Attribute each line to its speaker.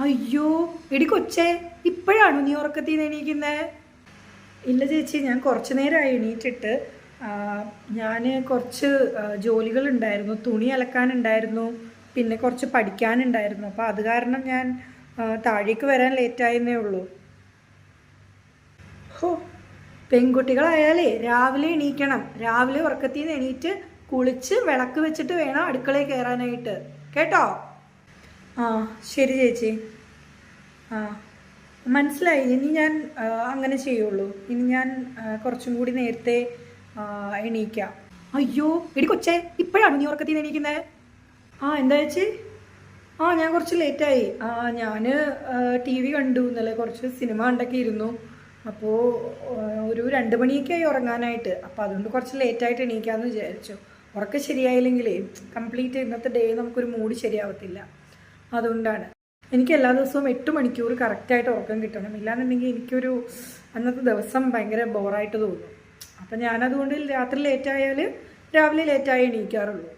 Speaker 1: അയ്യോ എടി കൊച്ചേ, ഇപ്പോഴാണോ നീ ഉറക്കത്തിൽ നിന്ന് എണീക്കുന്നത്? ഇല്ല ചേച്ചി, ഞാൻ കുറച്ച് നേരമായി എണീറ്റിട്ട്. ഞാൻ കുറച്ച് ജോലികളുണ്ടായിരുന്നു, തുണി അലക്കാനുണ്ടായിരുന്നു, പിന്നെ കുറച്ച് പഠിക്കാനുണ്ടായിരുന്നു. അപ്പോൾ അത് കാരണം ഞാൻ താഴേക്ക് വരാൻ ലേറ്റായെന്നേ ഉള്ളൂ. ഹോ, പെൺകുട്ടികളായാലേ രാവിലെ എണീക്കണം. രാവിലെ ഉറക്കത്തിൽ നിന്ന് എണീറ്റ് കുളിച്ച് വിളക്ക് വെച്ചിട്ട് വേണം അടുക്കളയിൽ കയറാനായിട്ട്, കേട്ടോ? ആ, ശരി ചേച്ചി. ആ, മനസ്സിലായി. ഇനി ഞാൻ അങ്ങനെ ചെയ്യുള്ളൂ. ഇനി ഞാൻ കുറച്ചും കൂടി നേരത്തെ എണീക്കാം. അയ്യോ എടി കൊച്ചേ, ഇപ്പോഴാണ് നീ ഉറക്കത്തിൽ നിന്ന് എണീക്കുന്നത്? എന്താ ചേച്ചി? ഞാൻ കുറച്ച് ലേറ്റായി. ഞാൻ TV കണ്ടു, ഇന്നലെ കുറച്ച് സിനിമ കണ്ടൊക്കെ ഇരുന്നു. അപ്പോൾ ഒരു 2 മണിയൊക്കെ ആയി ഉറങ്ങാനായിട്ട്. അപ്പോൾ അതുകൊണ്ട് കുറച്ച് ലേറ്റായിട്ട് എണീക്കാമെന്ന് വിചാരിച്ചു. ഉറക്കം ശരിയായില്ലെങ്കിലേ കംപ്ലീറ്റ് ഇന്നത്തെ ഡേ നമുക്കൊരു മൂഡ് ശരിയാവത്തില്ല. അതുകൊണ്ടാണ്. എനിക്ക് എല്ലാ ദിവസവും 8 മണിക്കൂർ കറക്റ്റായിട്ട് ഉറക്കം കിട്ടണം. ഇല്ലാന്നുണ്ടെങ്കിൽ എനിക്കൊരു അന്നത്തെ ദിവസം ഭയങ്കര ബോറായിട്ട് തോന്നും. അപ്പം ഞാനതുകൊണ്ട് രാത്രി ലേറ്റായാൽ രാവിലെ ലേറ്റായി എണീക്കാറുള്ളൂ.